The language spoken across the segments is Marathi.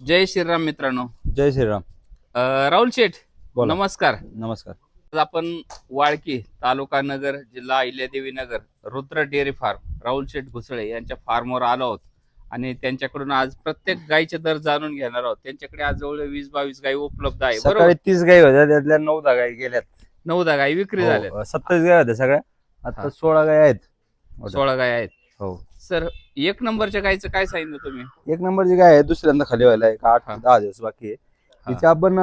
जय श्रीराम मित्रांनो. जय श्रीराम. राहुल शेठ, बोला. नमस्कार. नमस्कार. आज आपण वाळकी, तालुका नगर, जिल्हा अहिल्यादेवी नगर, रुद्र डेअरी फार्म, राहुल शेठ घुसळे यांच्या फार्मवर आलो आहोत आणि त्यांच्याकडून आज प्रत्येक गायीचे दर जाणून घेणार आहोत. त्यांच्याकडे आज जवळ 20-22 गायी उपलब्ध आहे. सकाळी बरोबर, 30 गाई होत्या, त्यातल्या 9 गाई गेल्यात. 9 गायी विक्री झाल्या. 27 गाई होत्या सगळ्या, हा. आता 16 गाई आहेत. 16 गायी आहेत. हो. सर, एक नंबरच्या गायीचं काय सांगितलं तुम्ही? एक नंबरची गाय आहे, दुसऱ्यांदा खाली व्हायला आहे. 8 हा. ते 10 दिवस बाकी आहे. हा. तिचे आपण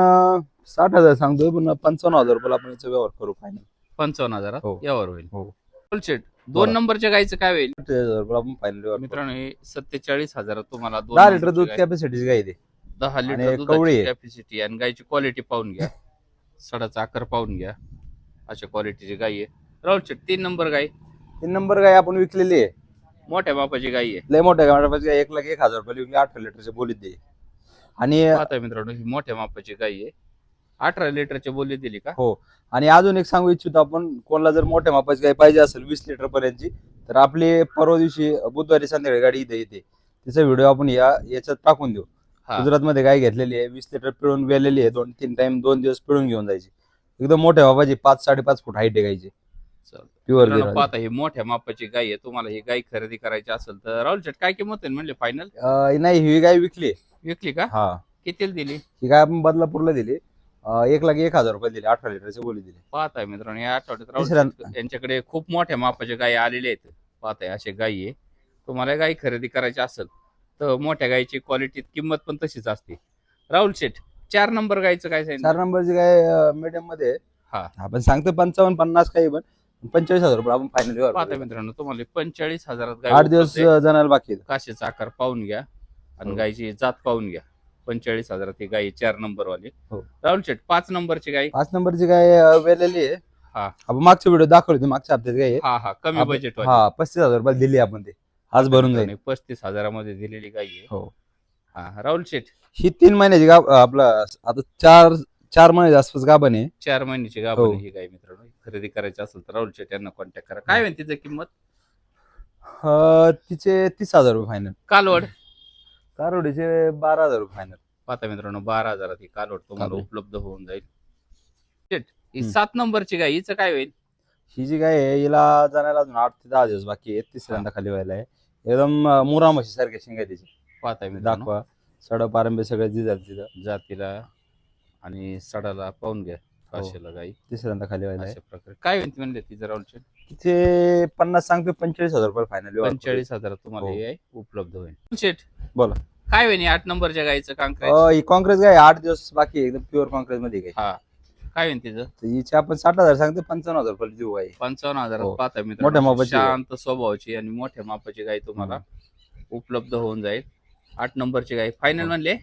60,000 सांगतोय, पण 55,000 रुपये आपण याचा व्यवहार करू फायनल. 55,000 हो. यावर होईल. हो. राहुल शेठ, बोला. 2 नंबरच्या गायीचं काय होईल? 38,000 रुपये आपण फायनल व्यवहार करू. मित्रांनो, हे 47,000 तुम्हाला 10 लिटर दूध कॅपॅसिटीची गाय आहे ती. 10 आणि लिटर कवळी दुधाची आहे. कॅपॅसिटी आणि गायची क्वालिटी पाहून घ्या. सडाचा आकार पाहून घ्या. अशा क्वालिटीची गाय आहे. राहुल शेठ, 3 नंबर गाय 3 नंबर गाय आपण विकलेली आहे. मोठ्या बापाची गाय आहे. लय मोठ्या गाय 1,01,000 रुपये विकली, 18 लिटरची बोलीत दे. आणि पाहता मित्रांनो, ही मोठ्या मापाची गाय आहे. 18 लिटरची बोली दिली का? हो. आणि अजून एक सांगू इच्छितो, आपण कोणाला जर मोठ्या मापाची गाय पाहिजे असेल 20 लिटर पर्यंतची, तर आपली परवा दिवशी बुधवारी संध्याकाळी गाडी इथे येते. तिचा व्हिडिओ आपण याच्यात टाकून देऊ. हा. गुजरातमध्ये गाय घेतलेली आहे, 20 लिटर पिळून वेलेली आहे. 2-3 टाइम 2 दिवस पिळून घेऊन जायची. एकदम मोठ्या बाबाची 5-5.5 फूट हाईट आहे गायची. चालतं. प्युअर मित्रांनो, पाहता ही मोठ्या मापाची गाय आहे. तुम्हाला ही गाय खरेदी करायची असेल तर राहुल शेठ काय किंमत आहे म्हणले फायनल? नाही, ही गाय विकली. विकली का? हा. कितीला दिली? ही गाय आपण बदलापूरला दिली. 1,01,000 रुपये दिली, 18 लिटरची बोली दिली. पाहताय मित्रांनो, या आठवड्यात राहुल तिसऱ्या- शेठ यांच्याकडे खूप मोठ्या मापाच्या गायी आलेल्या आहेत. पाहताय असे गायी आहे. तुम्हाला गाय खरेदी करायची असेल तर मोठ्या गायीची क्वालिटी किंमत पण तशीच असते. राहुल शेठ, 4 नंबर गायचं काय सांगितलं? 4 नंबरची गाय मीडियम मध्ये आहे. हा. आपण सांगतो 55-50 काही, पण 45,000 रुपये आपण फायनल व्यवहार पाहता करू. मित्रांनो, तुम्हाला 45,000 गाय 8 दिवस उपलब्ध आहे. जाण्याला बाकी आहेत. काशीचा आकार पाहून घ्या आणि हो. गायची जात पाहून घ्या. 45,000 ही गाय 4 नंबर वाली. हो. राहुल शेठ, 5 नंबरची गाय. 5 नंबरची गाय वेलेली आहे. हा. आपण मागचा व्हिडिओ दाखवली होती, मागच्या हप्त्यात गाय आहे. हा, कमी आपण- बजेट वाली. हा, 35,000 रुपये दिली आपण, ते आज भरून जाईल. 35,000 मध्ये दिलेली गाय आहे. हो. हा. राहुल शेठ, ही 3 महिन्याची आपलं आता 4 महिन्याच्या आसपास गाभण आहे. 4 महिन्याची हो. गाभण ही गाय. मित्रांनो, खरेदी करायची असेल तर राहुल शेठ यांना कॉन्टॅक्ट करा. काय होईल तिची किंमत? तिचे 30,000 रुपये फायनल. कालवड कारवडीचे 12,000 रुपये फायनल. पाहता मित्रांनो, 12,000 ही कालवड तुम्हाला कालवड. उपलब्ध होऊन जाईल. शेठ, ही हम्म. 7 नंबरची गाय, हिचं काय होईल? ही जी गाय आहे, हिला जाण्याला अजून 8 ते 10 दिवस बाकी आहे. तिसऱ्यांदा खाली व्हायला आहे. एकदम मुरा म्हशी सारख्या शिंगा आहे तिची. पाहता मित्रांनो, दाखवा, सड पारंबे सगळे जिजाल तिथं. जातीला आणि सडाला पाहून घ्या. हो. काशीला गाई तिसऱ्यांदा खाली व्हायला आहे. अशा प्रकारे काय होईल म्हणले तिचं राहुल शेठ? तिथे 50 सांगतो, 45,000 रुपये फायनल. 45,000 तुम्हाला हो. हे आहे उपलब्ध होईल. शेठ, बोला. काय होईल 8 नंबरच्या गायचं काम ही काँग्रेस गाय 8 दिवस बाकी आहे, एकदम प्युअर काँग्रेस मध्ये गाय. हा. काय होईल तिचं? तर हिचे आपण 60,000 सांगतो, 55,000 रुपये देऊ गाय. 55,000 हो. पाहता मोठ्या मित्रांनो, मापाची आहे. शांत स्वभावाची आणि मोठ्या मापाची गाय तुम्हाला उपलब्ध होऊन जाईल. 8 नंबरची गाय फायनल हो. म्हणले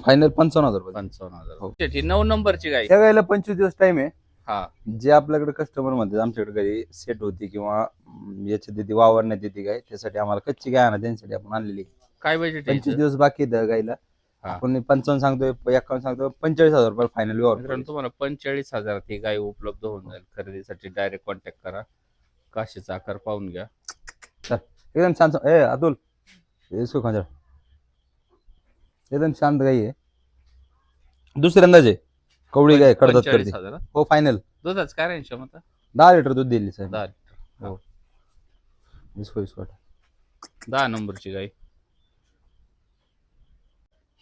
फायनल 55,000 रुपये. 55,000. हो. शेठ, ही 9 नंबरची गाय. त्या गायला 25 दिवस टाइम आहे. हा. जे आपल्याकडे कस्टमर म्हणतात आमच्याकडे घरी सेट होती किंवा याच्यात देते, वावरण्यात येते गाय, त्यासाठी आम्हाला कच्ची गाय आणा, त्यांच्यासाठी आपण आणलेली. काय बजेट 25 दिवस बाकी आहे त्या गायला. हा. आपण 55 सांगतोय, 51 सांगतोय, 45,000 रुपये फायनल व्यवहार मित्रांनो, करू. तुम्हाला 45,000 ही गाय उपलब्ध होऊन जाईल. खरेदीसाठी डायरेक्ट कॉन्टॅक्ट करा. काशीचा आकार पाहून घ्या. एकदम शांत. अतुल, इसको खांजा. एकदम शांत गाय आहे. दुसऱ्यांदाच आहे. कवळी गाय कडतात करते. 45,000. हो, फायनल. दुधाच काय रेंज क्षमता? 10 लिटर दूध दिली साहेब. 10 लिटर. हो. इसको 10 नंबरची गाय.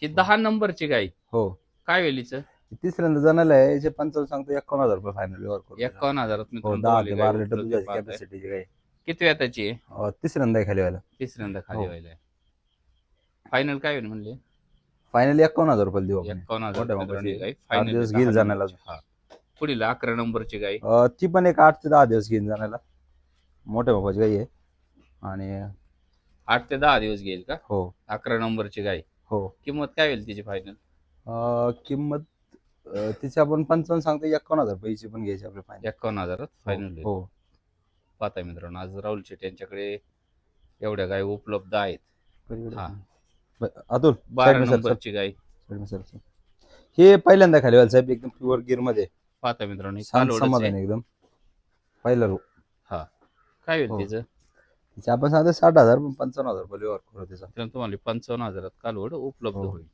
ही 10 नंबरची गाय. हो. काय होईल हिचं? तिसऱ्यांदा जाणार आहे. याचे 55 सांगतो, 51,000 रुपये फायनल व्यवहार करू. 51,000 हो, मित्रांनो 10 तुम्हाला ते गाय 12 लिटर उपलब्ध दुधाची पाहताय. कॅपॅसिटीची गाय. किती वेताची आहे? तिसऱ्यांदा आहे खाली व्हायला. तिसऱ्यांदा खाली हो. व्हायला. फायनल काय होईल म्हणले? फायनल 51,000 रुपये देऊ आपण. 51,000 मोठ्या मित्रांनो मापाची ही गाय. 8 फायनल दिवस 10 घेईल जाण्याला. नंबरची. हा. पुढील 11 नंबरची गाय. ती पण एक 8 ते 10 दिवस घेऊन जाण्याला. मोठ्या बापाची गाई आहे. आणि 8 ते 10 दिवस घेईल का? हो. 11 नंबरची गाय. हो. किंमत काय होईल तिची फायनल? किंमत तिची आपण 55 सांगतो, 51,000 रुपयाची पण घ्यायची आपल्या फायनल. 51,000 फायनल. हो. पाहताय मित्रांनो, आज राहुल शेट यांच्याकडे एवढ्या गाय उपलब्ध आहेत. हा. अतुल, 12 side में सर, नंबरची गाय. side में सर. हे पहिल्यांदा खाली व्हायला साहेब, एकदम प्युअर गिर मध्ये. पाहता मित्रांनो, ही शांत कालवडच आहे. समाधान एकदम. पहिला रो. हा. काय होईल हो. तिचं? तिचे आपण सांगतो 60,000 पण 55,000 रुपये व्यवहार करू त्याचा. तर तुम्हाला 55,000 कालवड उपलब्ध हो. होईल.